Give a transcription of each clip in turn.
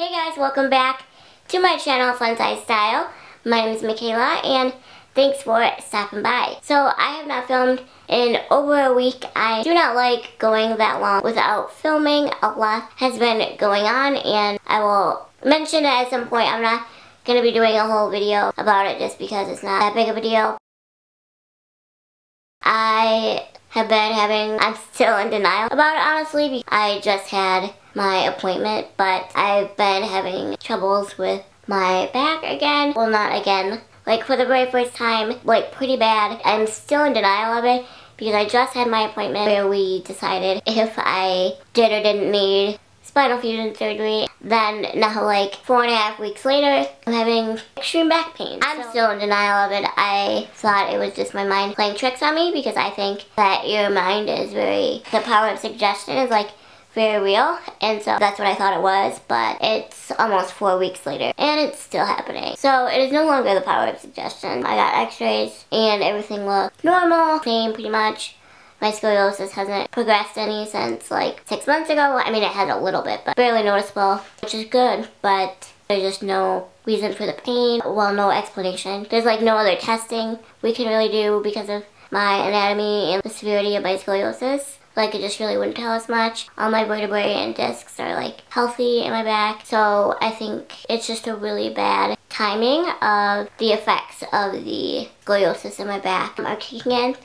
Hey guys, welcome back to my channel, FunsizedStyle. My name is Michaela, and thanks for stopping by. So I have not filmed in over a week. I do not like going that long without filming. A lot has been going on, and I will mention it at some point. I'm not going to be doing a whole video about it just because it's not that big of a deal. I'm still in denial about it, honestly, because I just had my appointment, but I've been having troubles with my back again. Well, not again. Like, for the very first time, like, pretty bad. I'm still in denial of it because I just had my appointment where we decided if I did or didn't need spinal fusion surgery. Then now, like 4.5 weeks later, I'm having extreme back pain. I'm still in denial of it. I thought it was just my mind playing tricks on me because I think that your mind is the power of suggestion is like very real, and so that's what I thought it was, but it's almost 4 weeks later and it's still happening. So it is no longer the power of suggestion. I got x-rays and everything looked normal, same pretty much. My scoliosis hasn't progressed any since like 6 months ago. I mean, it has a little bit, but barely noticeable, which is good, but there's just no reason for the pain. Well, no explanation. There's like no other testing we can really do because of my anatomy and the severity of my scoliosis. Like, it just really wouldn't tell us much. All my vertebrae and discs are like healthy in my back, so I think it's just a really bad timing of the effects of the scoliosis in my back are kicking in,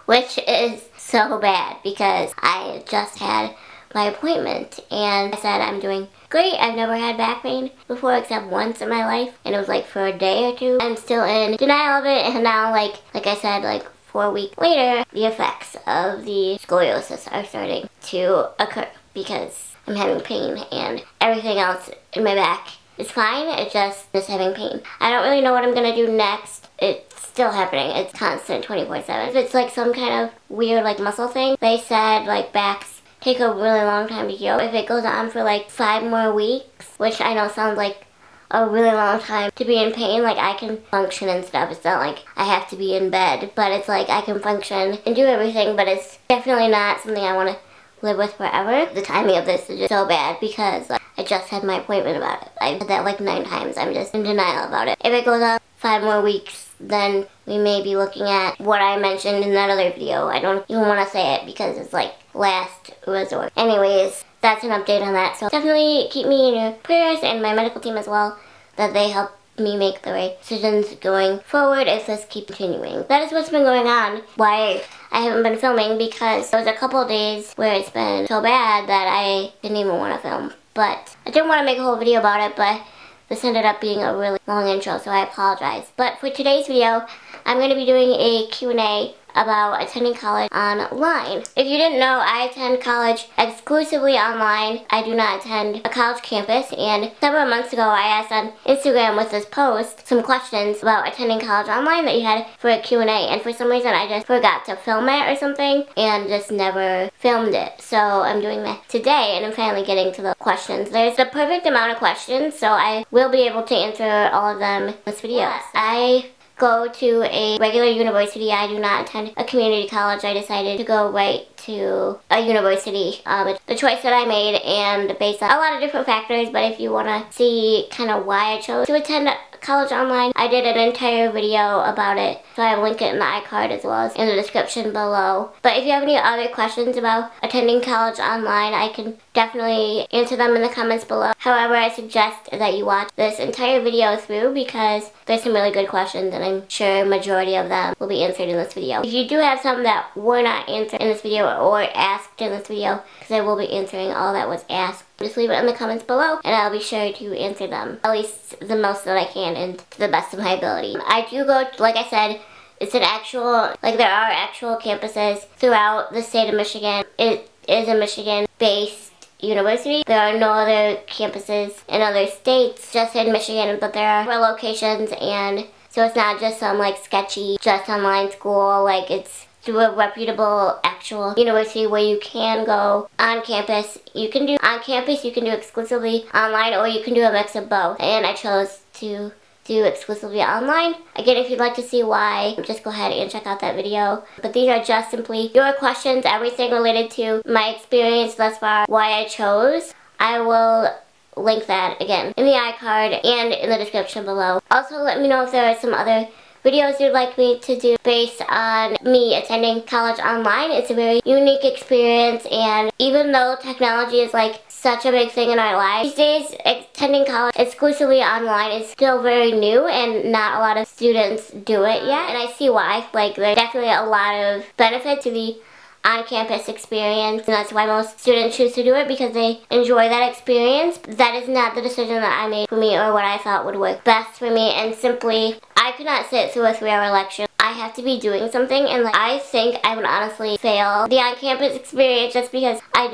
which is so bad because I just had my appointment and I said I'm doing great. I've never had back pain before except once in my life, and it was like for a day or two. I'm still in denial of it, and now like I said, like 4 weeks later, the effects of the scoliosis are starting to occur because I'm having pain and everything else in my back is fine. It's just having pain. I don't really know what I'm gonna do next. It's still happening. It's constant 24/7. If it's like some kind of weird like muscle thing, they said like backs take a really long time to heal. If it goes on for like 5 more weeks, which I know sounds like a really long time to be in pain, like I can function and stuff. It's not like I have to be in bed, but it's like I can function and do everything, but it's definitely not something I want to live with forever. The timing of this is just so bad because like, I just had my appointment about it. I said that like 9 times. I'm just in denial about it. If it goes on 5 more weeks, then we may be looking at what I mentioned in that other video. I don't even want to say it because it's like last resort. Anyways, that's an update on that. So definitely keep me in your prayers and my medical team as well, that they help me make the right decisions going forward if this keeps continuing. That is what's been going on. Why I haven't been filming, because there was a couple of days where it's been so bad that I didn't even want to film. But I didn't want to make a whole video about it, but this ended up being a really long intro, so I apologize. But for today's video, I'm going to be doing a Q&A about attending college online. If you didn't know, I attend college exclusively online. I do not attend a college campus, and several months ago I asked on Instagram with this post some questions about attending college online that you had for a Q&A, and for some reason I just forgot to film it or something and just never filmed it. So I'm doing that today, and I'm finally getting to the questions. There's the perfect amount of questions, so I will be able to answer all of them in this video. I go to a regular university. I do not attend a community college. I decided to go right to a university. It's the choice that I made, and based on a lot of different factors, but if you want to see kind of why I chose to attend college online, I did an entire video about it, so I will link it in the iCard as well as in the description below. But if you have any other questions about attending college online, I can definitely answer them in the comments below. However, I suggest that you watch this entire video through because there's some really good questions, and I'm sure a majority of them will be answered in this video. If you do have some that were not answered in this video or asked in this video, because I will be answering all that was asked, just leave it in the comments below and I'll be sure to answer them, at least the most that I can and to the best of my ability. I do go, like I said, it's an actual, like there are actual campuses throughout the state of Michigan. It is a Michigan-based university. There are no other campuses in other states, just in Michigan, but there are locations, and so it's not just some like sketchy, just online school. Like, it's through a reputable actual university where you can go on campus. You can do on campus, you can do exclusively online, or you can do a mix of both. And I chose to do exclusively online. Again, if you'd like to see why, just go ahead and check out that video. But these are just simply your questions, everything related to my experience thus far, why I chose. I will link that again in the iCard and in the description below. Also, let me know if there are some other videos you'd like me to do based on me attending college online. It's a very unique experience, and even though technology is like such a big thing in our lives these days, attending college exclusively online is still very new and not a lot of students do it yet, and I see why. Like, there's definitely a lot of benefit to the on-campus experience, and that's why most students choose to do it, because they enjoy that experience. That is not the decision that I made for me or what I thought would work best for me, and simply I could not sit through a 3-hour lecture. I have to be doing something, and like, I think I would honestly fail the on-campus experience just because I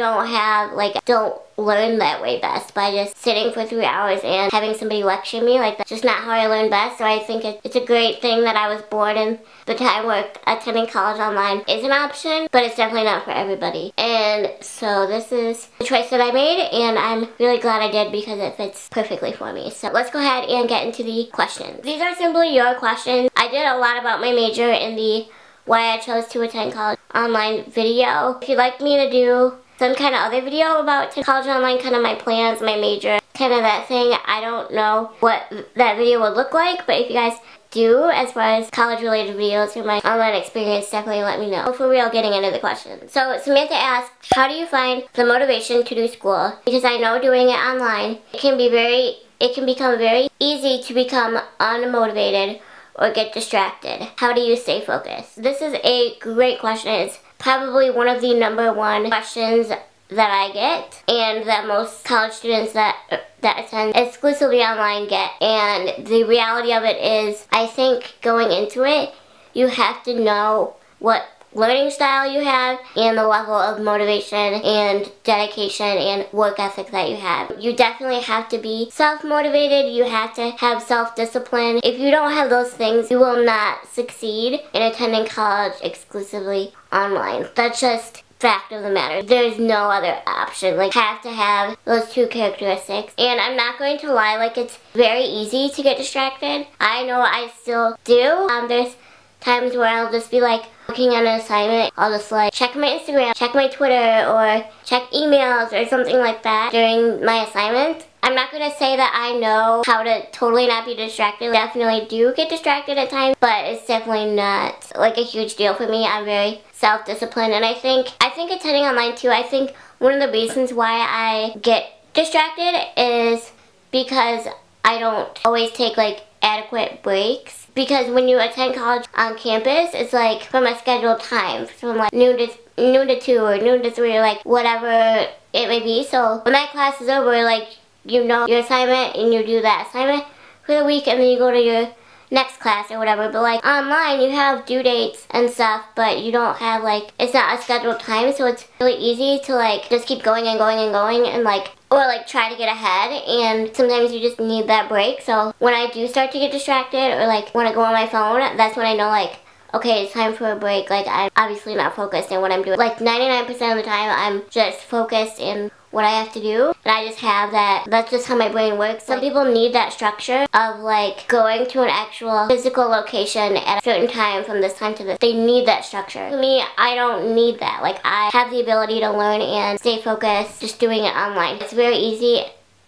don't learn that way best by just sitting for 3 hours and having somebody lecture me. Like, that's just not how I learn best. So I think it's a great thing that I was born in the time where attending college online is an option, but it's definitely not for everybody. And so this is the choice that I made, and I'm really glad I did because it fits perfectly for me. So let's go ahead and get into the questions. These are simply your questions. I did a lot about my major in the why I chose to attend college online video. If you'd like me to do some kind of other video about college online, kind of my plans, my major, kind of that thing, I don't know what that video would look like, but if you guys do, as far as college related videos or my online experience, definitely let me know. So for real, getting into the questions. So Samantha asked, how do you find the motivation to do school? Because I know doing it online, it can become very easy to become unmotivated or get distracted. How do you stay focused? This is a great question. It's probably one of the #1 questions that I get, and that most college students that attend exclusively online get. And the reality of it is, I think going into it, you have to know what learning style you have and the level of motivation and dedication and work ethic that you have. You definitely have to be self-motivated. You have to have self-discipline. If you don't have those things, you will not succeed in attending college exclusively online. That's just fact of the matter. There's no other option. Like, have to have those 2 characteristics. And I'm not going to lie, like, it's very easy to get distracted. I know I still do. There's times where I'll just be like working on an assignment, I'll just like check my Instagram, check my Twitter, or check emails or something like that during my assignment. I'm not going to say that I know how to totally not be distracted. I definitely do get distracted at times, but it's definitely not like a huge deal for me. I'm very self-disciplined, and I think attending online too, I think one of the reasons why I get distracted is because I don't always take like adequate breaks. Because when you attend college on campus, it's like from a scheduled time, from like noon to 2 or noon to 3 or like whatever it may be. So when that class is over, like, you know your assignment and you do that assignment for the week, and then you go to your next class or whatever. But like online, you have due dates and stuff, but you don't have like, it's not a scheduled time, so it's really easy to like just keep going and going and going and like, or like try to get ahead, and sometimes you just need that break. So when I do start to get distracted or like want to go on my phone, that's when I know like, okay, it's time for a break. Like, I'm obviously not focused in what I'm doing. Like 99% of the time, I'm just focused in what I have to do, and I just have that. That's just how my brain works. Some people need that structure of like going to an actual physical location at a certain time from this time to this. They need that structure. For me, I don't need that. Like, I have the ability to learn and stay focused just doing it online. It's very easy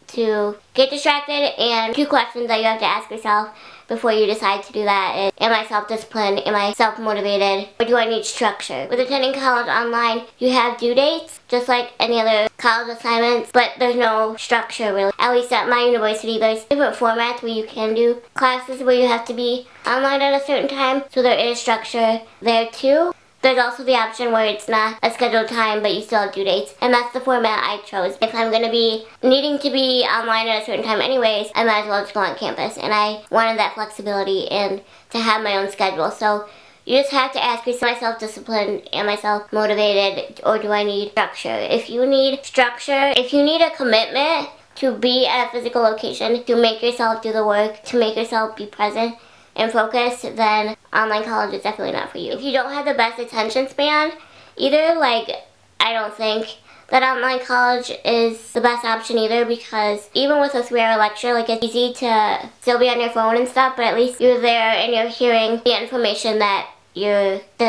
to get distracted, and 2 questions that you have to ask yourself before you decide to do that is, am I self-disciplined, am I self-motivated, or do I need structure? With attending college online, you have due dates, just like any other college assignments, but there's no structure really. At least at my university, there's different formats where you can do classes where you have to be online at a certain time, so there is structure there too. There's also the option where it's not a scheduled time, but you still have due dates, and that's the format I chose. If I'm going to be needing to be online at a certain time anyways, I might as well just go on campus, and I wanted that flexibility and to have my own schedule. So you just have to ask yourself, am I self-disciplined, am I self-motivated, or do I need structure? If you need structure, if you need a commitment to be at a physical location, to make yourself do the work, to make yourself be present and focused, then online college is definitely not for you. If you don't have the best attention span either, like, I don't think that online college is the best option either, because even with a 3-hour lecture, like, it's easy to still be on your phone and stuff, but at least you're there and you're hearing the information that's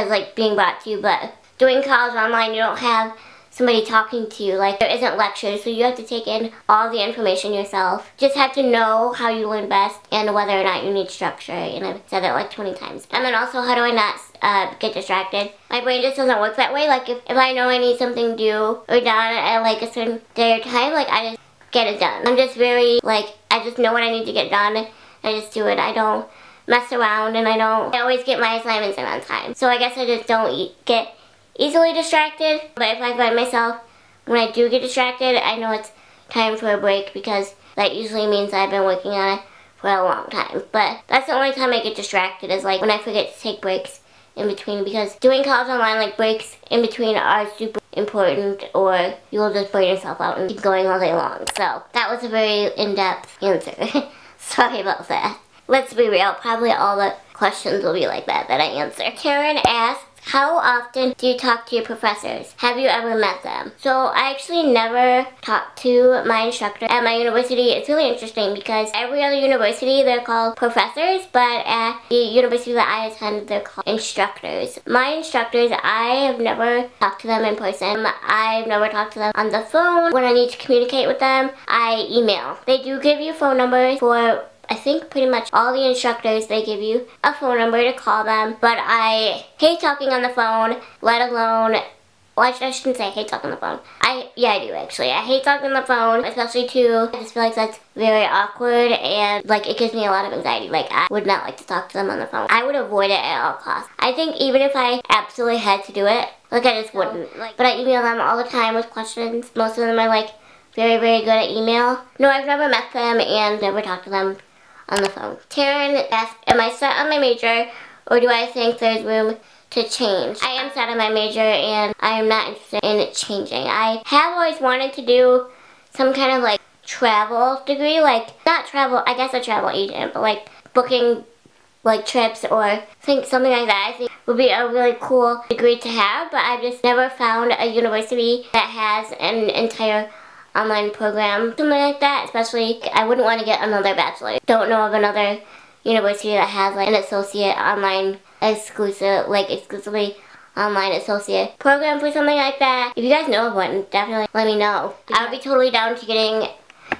like being brought to you. But doing college online, you don't have somebody talking to you. Like, there isn't lectures, so you have to take in all the information yourself. Just have to know how you learn best and whether or not you need structure, and I've said that like 20 times. And then also, how do I not get distracted? My brain just doesn't work that way. Like, if I know I need something due or done at like a certain day or time, like, I just get it done. I'm just very, like, I just know what I need to get done, and I just do it. I don't mess around, and I always get my assignments in on time. So I guess I just don't get easily distracted. But if I find myself, when I do get distracted, I know it's time for a break, because that usually means I've been working on it for a long time. But that's the only time I get distracted, is like when I forget to take breaks in between, because doing college online, like, breaks in between are super important, or you'll just burn yourself out and keep going all day long. So that was a very in-depth answer. Sorry about that. Let's be real, probably all the questions will be like that I answer. Karen asks, how often do you talk to your professors? Have you ever met them? So I actually never talked to my instructor at my university. It's really interesting because every other university, they're called professors, but at the university that I attend, they're called instructors. My instructors, I have never talked to them in person. I've never talked to them on the phone. When I need to communicate with them, I email. They do give you phone numbers for, I think, pretty much all the instructors. They give you a phone number to call them, but I hate talking on the phone, let alone, well, I shouldn't say I hate talking on the phone. Yeah, I do actually. I hate talking on the phone, especially too. I just feel like that's very awkward, and like, it gives me a lot of anxiety. Like, I would not like to talk to them on the phone. I would avoid it at all costs. I think even if I absolutely had to do it, like, I just wouldn't. Like, but I email them all the time with questions. Most of them are like very, very good at email. No, I've never met them and never talked to them on the phone. Taryn asked, am I set on my major, or do I think there's room to change? I am set on my major, and I am not interested in changing. I have always wanted to do some kind of like travel degree, like, not travel, I guess a travel agent, but like booking like trips or something like that. I think would be a really cool degree to have, but I've just never found a university that has an entire online program, something like that. Especially, I wouldn't want to get another bachelor. Don't know of another university that has like an associate online exclusively online associate program for something like that. If you guys know of one, definitely let me know. I would be totally down to getting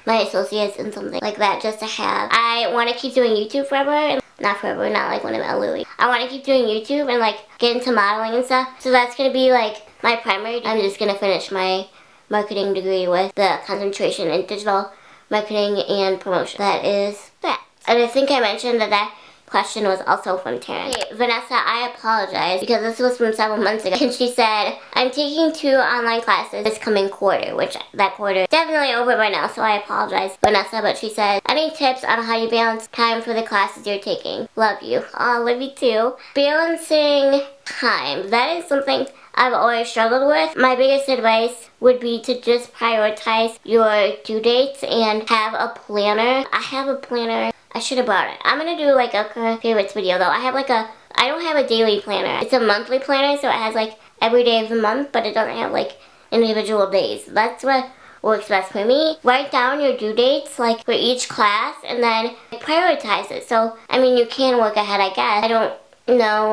my associates in something like that just to have. I want to keep doing YouTube forever. Not forever, not like when I'm at Louis. I want to keep doing YouTube and like get into modeling and stuff. So that's going to be like my primary. I'm just going to finish my marketing degree with the concentration in digital marketing and promotion. That is that. And I think I mentioned that question was also from Taryn. Hey, Vanessa, I apologize because this was from several months ago. And she said, I'm taking 2 online classes this coming quarter, which that quarter is definitely over by now, so I apologize, Vanessa. But she said, any tips on how you balance time for the classes you're taking? Love you. Oh, love you too. Balancing time. That is something I've always struggled with. My biggest advice would be to just prioritize your due dates and have a planner. I have a planner. I should have brought it. I'm going to do like a current favorites video though. I don't have a daily planner. It's a monthly planner, so it has like every day of the month, but it doesn't have like individual days. That's what works best for me. Write down your due dates like for each class and then prioritize it. So, I mean, you can work ahead, I guess. I don't know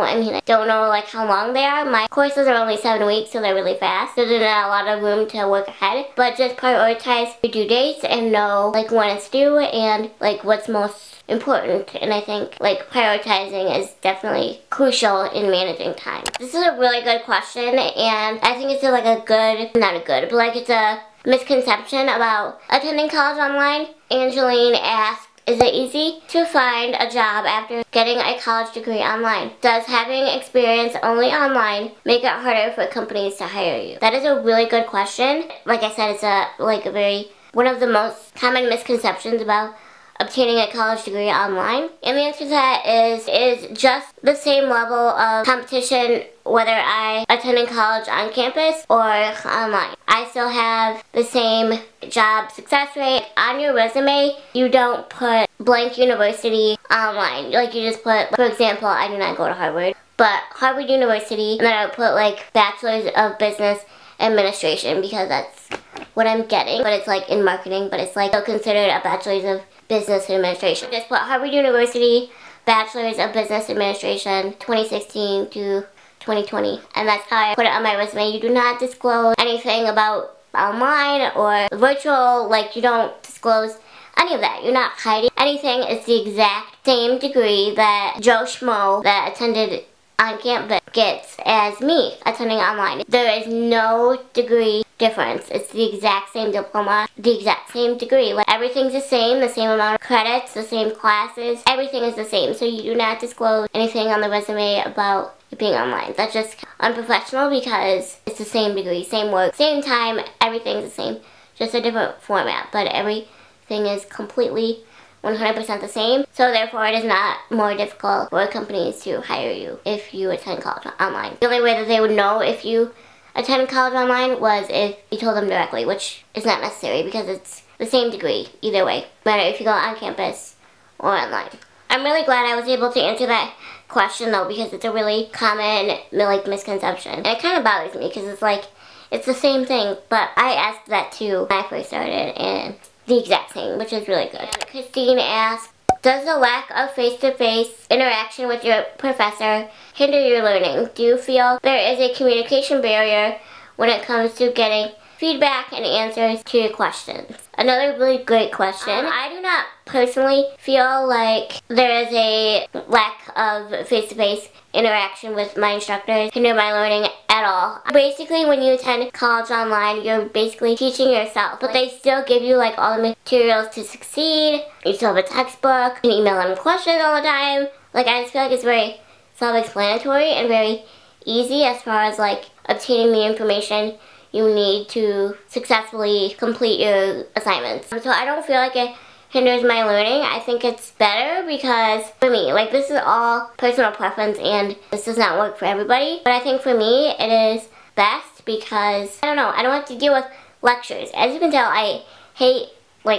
like how long they are. My courses are only 7 weeks, so they're really fast. So there's not a lot of room to work ahead. But just prioritize your due dates and know like when it's due and like what's most important. And I think like prioritizing is definitely crucial in managing time. This is a really good question, and I think it's like it's a misconception about attending college online. Angeline asked, is it easy to find a job after getting a college degree online? Does having experience only online make it harder for companies to hire you? That is a really good question. Like I said, it's one of the most common misconceptions about obtaining a college degree online. And the answer to that is just the same level of competition whether I attended college on campus or online. I still have the same job success rate. On your resume, you don't put blank university online. Like you just put, for example, I do not go to Harvard, but Harvard University, and then I would put like Bachelor's of Business Administration because that's what I'm getting. But it's like in marketing, but it's like still considered a Bachelor's of Business Administration. Just put Harvard University, Bachelor's of Business Administration, 2016 to 2020. And that's how I put it on my resume. You do not disclose anything about online or virtual. Like, you don't disclose any of that. You're not hiding anything. It's the exact same degree that Joe Schmo that attended on campus gets as me attending online. There is no degree difference. It's the exact same diploma, the exact same degree. Like, everything's the same amount of credits, the same classes, everything is the same. So you do not disclose anything on the resume about it being online. That's just unprofessional because it's the same degree, same work, same time, everything's the same. Just a different format, but everything is completely 100% the same, so therefore it is not more difficult for companies to hire you if you attend college online. The only way that they would know if you attend college online was if you told them directly, which is not necessary because it's the same degree either way, no matter if you go on campus or online. I'm really glad I was able to answer that question though, because it's a really common misconception, and it kind of bothers me because it's like it's the same thing, but I asked that too when I first started, and the exact same, which is really good. And Christine asks, does the lack of face-to-face interaction with your professor hinder your learning? Do you feel there is a communication barrier when it comes to getting feedback and answers to your questions? Another really great question. I do not personally feel like there is a lack of face-to-face interaction with my instructors hinder my learning at all. Basically, when you attend college online, you're basically teaching yourself, but they still give you like all the materials to succeed. You still have a textbook. You can email them questions all the time. Like, I just feel like it's very self-explanatory and very easy as far as like obtaining the information you need to successfully complete your assignments. So I don't feel like it hinders my learning. I think it's better because for me, like, this is all personal preference and this does not work for everybody, but I think for me it is best because, I don't know, I don't have to deal with lectures. As you can tell, I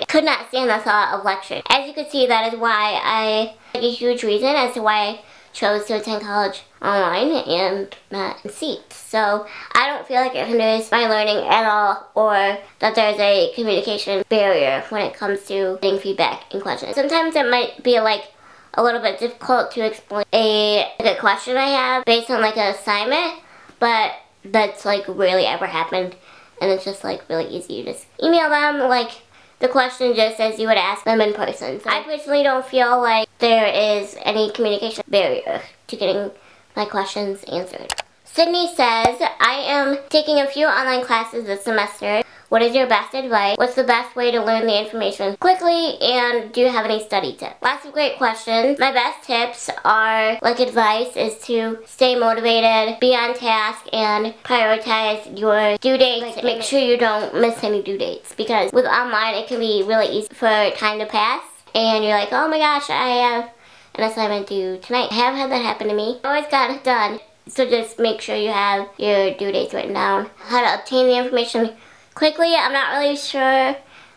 could not stand the thought of lectures. As you can see, that is why a huge reason as to why I chose to attend college online and not in seats. So I don't feel like it hinders my learning at all, or that there's a communication barrier when it comes to getting feedback and questions. Sometimes it might be like a little bit difficult to explain a question I have based on like an assignment, but that's like rarely ever happened, and it's just like really easy. You just email them like the question just as you would ask them in person. So I personally don't feel like there is any communication barrier to getting my questions answered. Sydney says, I am taking a few online classes this semester. What is your best advice? What's the best way to learn the information quickly? And do you have any study tips? Lots of great questions. My best tips are, like, advice is to stay motivated, be on task, and prioritize your due dates. Like, make sure you don't miss any due dates, because with online it can be really easy for time to pass and you're like, oh my gosh, I have an assignment due tonight. I have had that happen to me. I always got it done. So just make sure you have your due dates written down. How to obtain the information quickly, I'm not really sure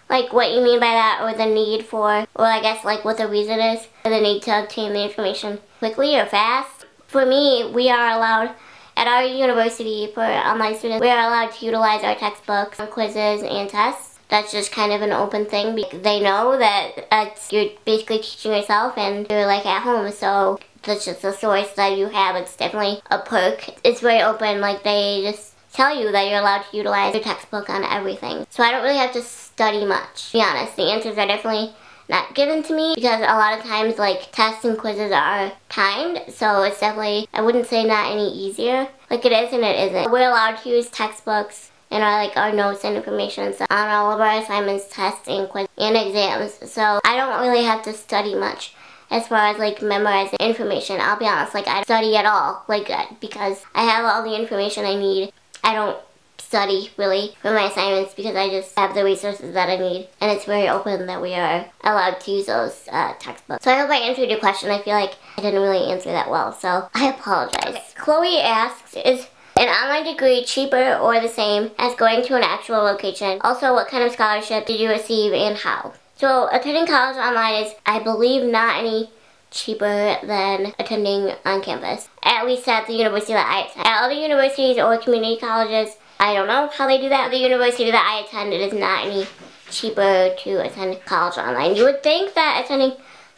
like what you mean by that, or the need for, or I guess like what the reason is for the need to obtain the information quickly or fast. For me, we are allowed at our university, for online students, we are allowed to utilize our textbooks, quizzes, and tests. That's just kind of an open thing. They know that you're basically teaching yourself and you're like at home, so that's just a source that you have. It's definitely a perk. It's very open, like they just tell you that you're allowed to utilize your textbook on everything. So I don't really have to study much, to be honest. The answers are definitely not given to me because a lot of times like tests and quizzes are timed, so it's definitely, I wouldn't say not any easier. Like it is and it isn't. We're allowed to use textbooks and our notes and information on all of our assignments, tests, and quizzes, and exams. So I don't really have to study much as far as like memorizing information. I'll be honest, like I don't study at all, like because I have all the information I need. I don't study really for my assignments because I just have the resources that I need, and it's very open that we are allowed to use those textbooks. So I hope I answered your question. I feel like I didn't really answer that well, so I apologize. Okay. Chloe asks, is an online degree cheaper or the same as going to an actual location? Also, what kind of scholarship did you receive and how? So attending college online is, I believe, not any cheaper than attending on campus. At least at the university that I attend. At other universities or community colleges, I don't know how they do that. The university that I attend, it is not any cheaper to attend college online. You would think that attending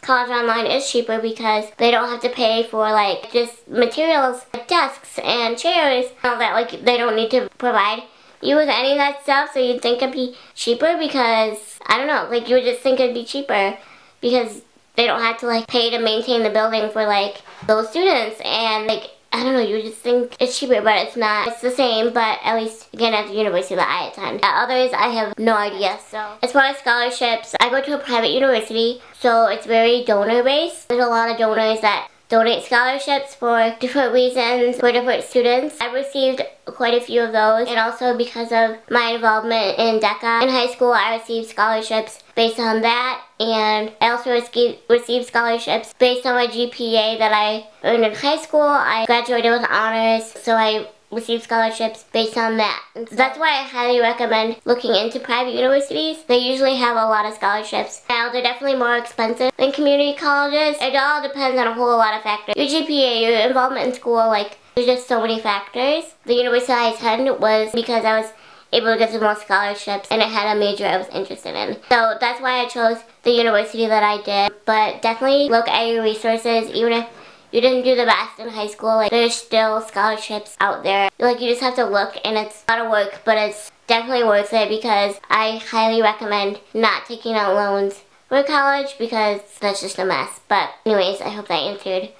college online is cheaper because they don't have to pay for like just materials like desks and chairs and all that. Like they don't need to provide you with any of that stuff, so you'd think it'd be cheaper because, I don't know, like you would just think it'd be cheaper because they don't have to like pay to maintain the building for like those students, and like I don't know, you would just think it's cheaper, but it's not. It's the same, but at least again at the university that I attend. At others, I have no idea. So as far as scholarships, I go to a private university, so it's very donor based. There's a lot of donors that donate scholarships for different reasons for different students. I've received quite a few of those, and also because of my involvement in DECA in high school, I received scholarships based on that, and I also received scholarships based on my GPA that I earned in high school. I graduated with honors, so I received scholarships based on that. And so that's why I highly recommend looking into private universities. They usually have a lot of scholarships. Now, they're definitely more expensive than community colleges. It all depends on a whole lot of factors. Your GPA, your involvement in school, like, there's just so many factors. The university I attended was because I was able to get the most scholarships and it had a major I was interested in. So that's why I chose the university that I did. But definitely look at your resources, even if you didn't do the best in high school, like there's still scholarships out there. Like you just have to look, and it's a lot of work, but it's definitely worth it because I highly recommend not taking out loans for college because that's just a mess. But anyways, I hope that answered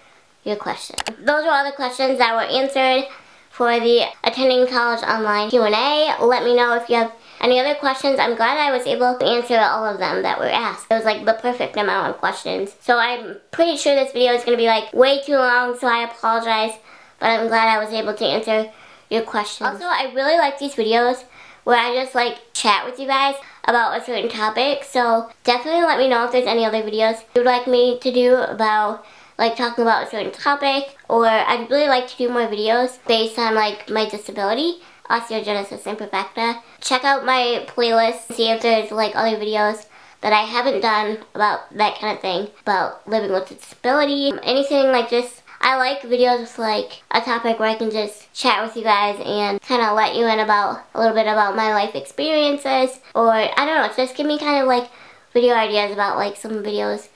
your question. Those are all the questions that were answered for the attending college online Q&A. Let me know if you have any other questions. I'm glad I was able to answer all of them that were asked. It was like the perfect amount of questions. So I'm pretty sure this video is going to be like way too long, so I apologize. But I'm glad I was able to answer your questions. Also, I really like these videos where I just like chat with you guys about a certain topic. So definitely let me know if there's any other videos you'd like me to do about like talking about a certain topic, or I'd really like to do more videos based on like my disability, osteogenesis imperfecta. Check out my playlist, see if there's like other videos that I haven't done about that kind of thing, about living with a disability, anything like this. I like videos with like a topic where I can just chat with you guys and kind of let you in about a little bit about my life experiences, or I don't know, just give me kind of like video ideas about like some videos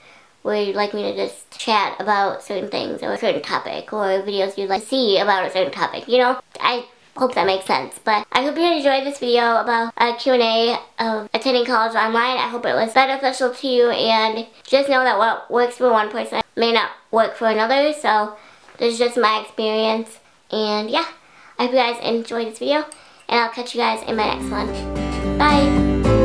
where you'd like me to just chat about certain things or a certain topic, or videos you'd like to see about a certain topic, you know? I hope that makes sense. But I hope you enjoyed this video about a Q&A of attending college online. I hope it was beneficial to you, and just know that what works for one person may not work for another, so this is just my experience. And yeah, I hope you guys enjoyed this video, and I'll catch you guys in my next one. Bye!